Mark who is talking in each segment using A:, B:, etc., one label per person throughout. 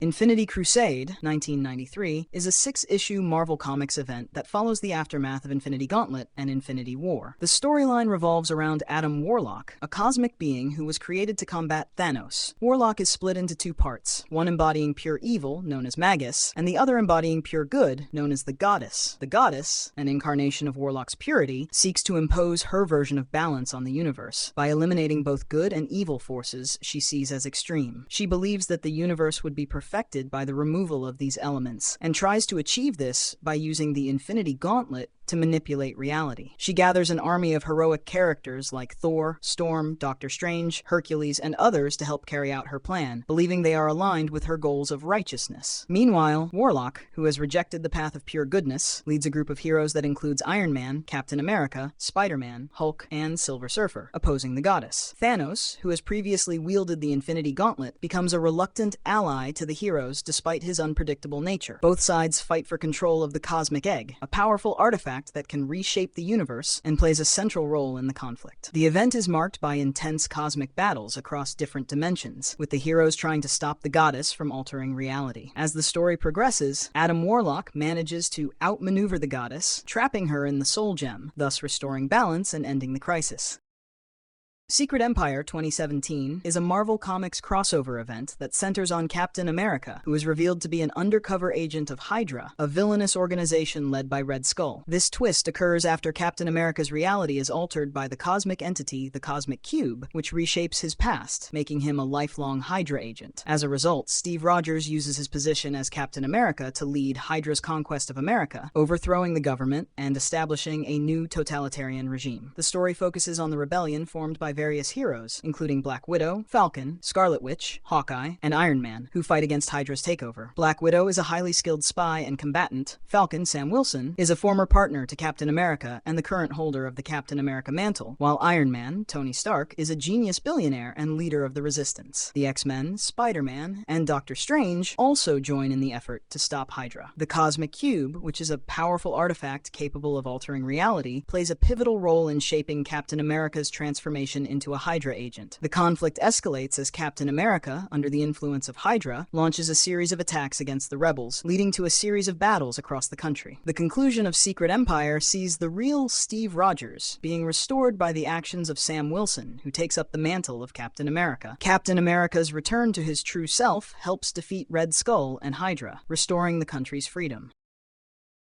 A: Infinity Crusade, 1993, is a six-issue Marvel Comics event that follows the aftermath of Infinity Gauntlet and Infinity War. The storyline revolves around Adam Warlock, a cosmic being who was created to combat Thanos. Warlock is split into two parts, one embodying pure evil, known as Magus, and the other embodying pure good, known as the Goddess. The Goddess, an incarnation of Warlock's purity, seeks to impose her version of balance on the universe by eliminating both good and evil forces she sees as extreme. She believes that the universe would be perfected by the removal of these elements, and tries to achieve this by using the Infinity Gauntlet to manipulate reality. She gathers an army of heroic characters like Thor, Storm, Doctor Strange, Hercules, and others to help carry out her plan, believing they are aligned with her goals of righteousness. Meanwhile, Warlock, who has rejected the path of pure goodness, leads a group of heroes that includes Iron Man, Captain America, Spider-Man, Hulk, and Silver Surfer, opposing the Goddess. Thanos, who has previously wielded the Infinity Gauntlet, becomes a reluctant ally to the heroes despite his unpredictable nature. Both sides fight for control of the Cosmic Egg, a powerful artifact that can reshape the universe and plays a central role in the conflict. The event is marked by intense cosmic battles across different dimensions, with the heroes trying to stop the Goddess from altering reality. As the story progresses, Adam Warlock manages to outmaneuver the Goddess, trapping her in the Soul Gem, thus restoring balance and ending the crisis. Secret Empire 2017 is a Marvel Comics crossover event that centers on Captain America, who is revealed to be an undercover agent of Hydra, a villainous organization led by Red Skull. This twist occurs after Captain America's reality is altered by the cosmic entity, the Cosmic Cube, which reshapes his past, making him a lifelong Hydra agent. As a result, Steve Rogers uses his position as Captain America to lead Hydra's conquest of America, overthrowing the government and establishing a new totalitarian regime. The story focuses on the rebellion formed by various heroes, including Black Widow, Falcon, Scarlet Witch, Hawkeye, and Iron Man, who fight against Hydra's takeover. Black Widow is a highly skilled spy and combatant. Falcon, Sam Wilson, is a former partner to Captain America and the current holder of the Captain America mantle, while Iron Man, Tony Stark, is a genius billionaire and leader of the Resistance. The X-Men, Spider-Man, and Doctor Strange also join in the effort to stop Hydra. The Cosmic Cube, which is a powerful artifact capable of altering reality, plays a pivotal role in shaping Captain America's transformation into a Hydra agent. The conflict escalates as Captain America, under the influence of Hydra, launches a series of attacks against the rebels, leading to a series of battles across the country. The conclusion of Secret Empire sees the real Steve Rogers being restored by the actions of Sam Wilson, who takes up the mantle of Captain America. Captain America's return to his true self helps defeat Red Skull and Hydra, restoring the country's freedom.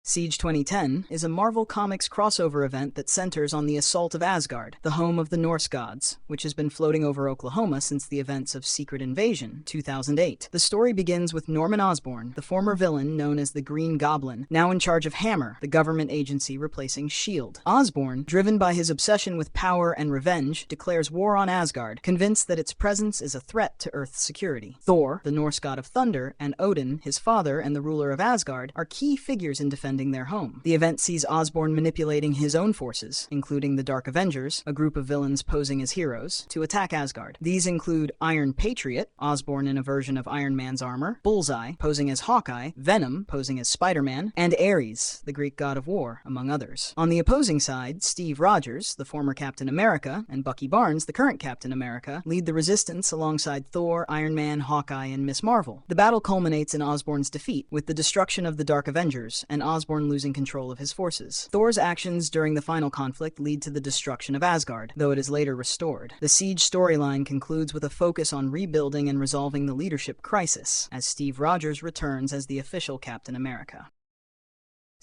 A: Siege 2010 is a Marvel Comics crossover event that centers on the assault of Asgard, the home of the Norse gods, which has been floating over Oklahoma since the events of Secret Invasion, 2008. The story begins with Norman Osborn, the former villain known as the Green Goblin, now in charge of Hammer, the government agency replacing S.H.I.E.L.D. Osborn, driven by his obsession with power and revenge, declares war on Asgard, convinced that its presence is a threat to Earth's security. Thor, the Norse god of thunder, and Odin, his father and the ruler of Asgard, are key figures in defending their home. The event sees Osborn manipulating his own forces, including the Dark Avengers, a group of villains posing as heroes, to attack Asgard. These include Iron Patriot, Osborn in a version of Iron Man's armor, Bullseye, posing as Hawkeye, Venom, posing as Spider-Man, and Ares, the Greek god of war, among others. On the opposing side, Steve Rogers, the former Captain America, and Bucky Barnes, the current Captain America, lead the resistance alongside Thor, Iron Man, Hawkeye, and Miss Marvel. The battle culminates in Osborn's defeat, with the destruction of the Dark Avengers, and Osborn losing control of his forces. Thor's actions during the final conflict lead to the destruction of Asgard, though it is later restored. The Siege storyline concludes with a focus on rebuilding and resolving the leadership crisis, as Steve Rogers returns as the official Captain America.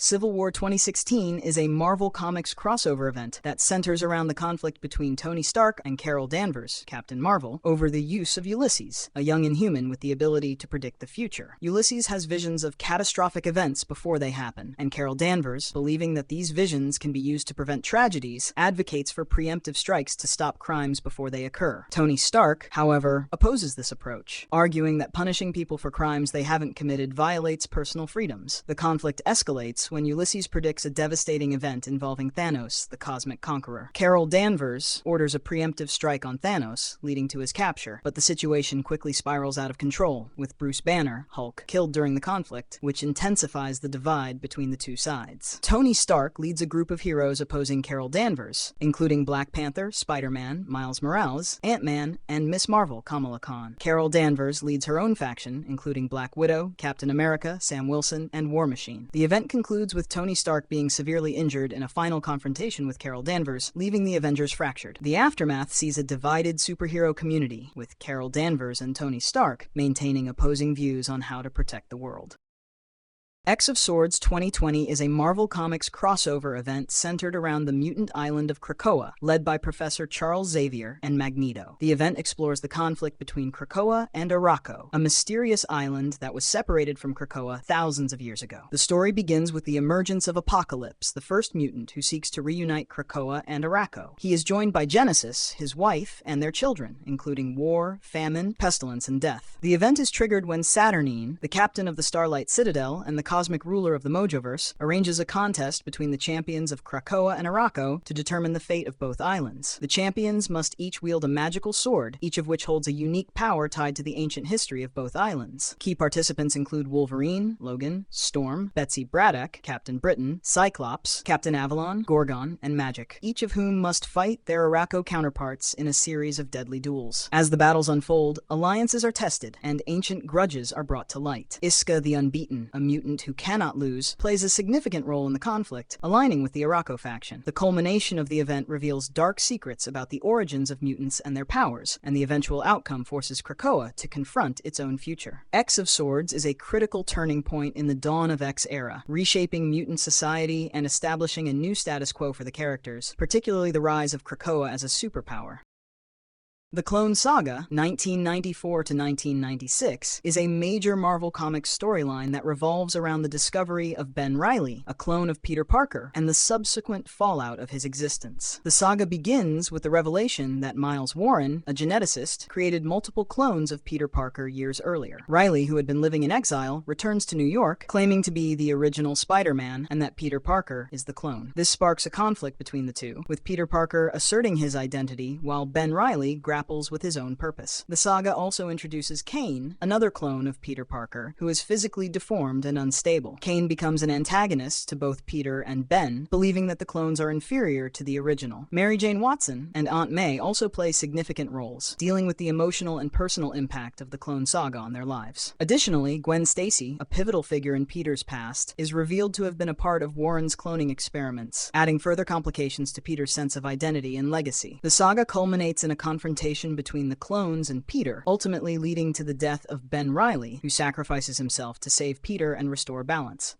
A: Civil War 2016 is a Marvel Comics crossover event that centers around the conflict between Tony Stark and Carol Danvers, Captain Marvel, over the use of Ulysses, a young Inhuman with the ability to predict the future. Ulysses has visions of catastrophic events before they happen, and Carol Danvers, believing that these visions can be used to prevent tragedies, advocates for preemptive strikes to stop crimes before they occur. Tony Stark, however, opposes this approach, arguing that punishing people for crimes they haven't committed violates personal freedoms. The conflict escalates starts when Ulysses predicts a devastating event involving Thanos, the cosmic conqueror. Carol Danvers orders a preemptive strike on Thanos, leading to his capture, but the situation quickly spirals out of control, with Bruce Banner, Hulk, killed during the conflict, which intensifies the divide between the two sides. Tony Stark leads a group of heroes opposing Carol Danvers, including Black Panther, Spider-Man, Miles Morales, Ant-Man, and Miss Marvel, Kamala Khan. Carol Danvers leads her own faction, including Black Widow, Captain America, Sam Wilson, and War Machine. The event concludes with Tony Stark being severely injured in a final confrontation with Carol Danvers, leaving the Avengers fractured. The aftermath sees a divided superhero community, with Carol Danvers and Tony Stark maintaining opposing views on how to protect the world. X of Swords 2020 is a Marvel Comics crossover event centered around the mutant island of Krakoa, led by Professor Charles Xavier and Magneto. The event explores the conflict between Krakoa and Arakko, a mysterious island that was separated from Krakoa thousands of years ago. The story begins with the emergence of Apocalypse, the first mutant who seeks to reunite Krakoa and Arakko. He is joined by Genesis, his wife, and their children, including war, famine, pestilence, and death. The event is triggered when Saturnine, the captain of the Starlight Citadel and the cosmic ruler of the Mojoverse, arranges a contest between the champions of Krakoa and Arakko to determine the fate of both islands. The champions must each wield a magical sword, each of which holds a unique power tied to the ancient history of both islands. Key participants include Wolverine, Logan, Storm, Betsy Braddock, Captain Britain, Cyclops, Captain Avalon, Gorgon, and Magik, each of whom must fight their Arakko counterparts in a series of deadly duels. As the battles unfold, alliances are tested, and ancient grudges are brought to light. Iska the Unbeaten, a mutant who cannot lose, plays a significant role in the conflict, aligning with the Arakko faction. The culmination of the event reveals dark secrets about the origins of mutants and their powers, and the eventual outcome forces Krakoa to confront its own future. X of Swords is a critical turning point in the Dawn of X era, reshaping mutant society and establishing a new status quo for the characters, particularly the rise of Krakoa as a superpower. The Clone Saga, 1994 to 1996, is a major Marvel Comics storyline that revolves around the discovery of Ben Reilly, a clone of Peter Parker, and the subsequent fallout of his existence. The saga begins with the revelation that Miles Warren, a geneticist, created multiple clones of Peter Parker years earlier. Reilly, who had been living in exile, returns to New York, claiming to be the original Spider-Man and that Peter Parker is the clone. This sparks a conflict between the two, with Peter Parker asserting his identity while Ben Reilly grapples with his own purpose. The saga also introduces Kane, another clone of Peter Parker, who is physically deformed and unstable. Kane becomes an antagonist to both Peter and Ben, believing that the clones are inferior to the original. Mary Jane Watson and Aunt May also play significant roles, dealing with the emotional and personal impact of the Clone Saga on their lives. Additionally, Gwen Stacy, a pivotal figure in Peter's past, is revealed to have been a part of Warren's cloning experiments, adding further complications to Peter's sense of identity and legacy. The saga culminates in a confrontation between the clones and Peter, ultimately leading to the death of Ben Reilly, who sacrifices himself to save Peter and restore balance.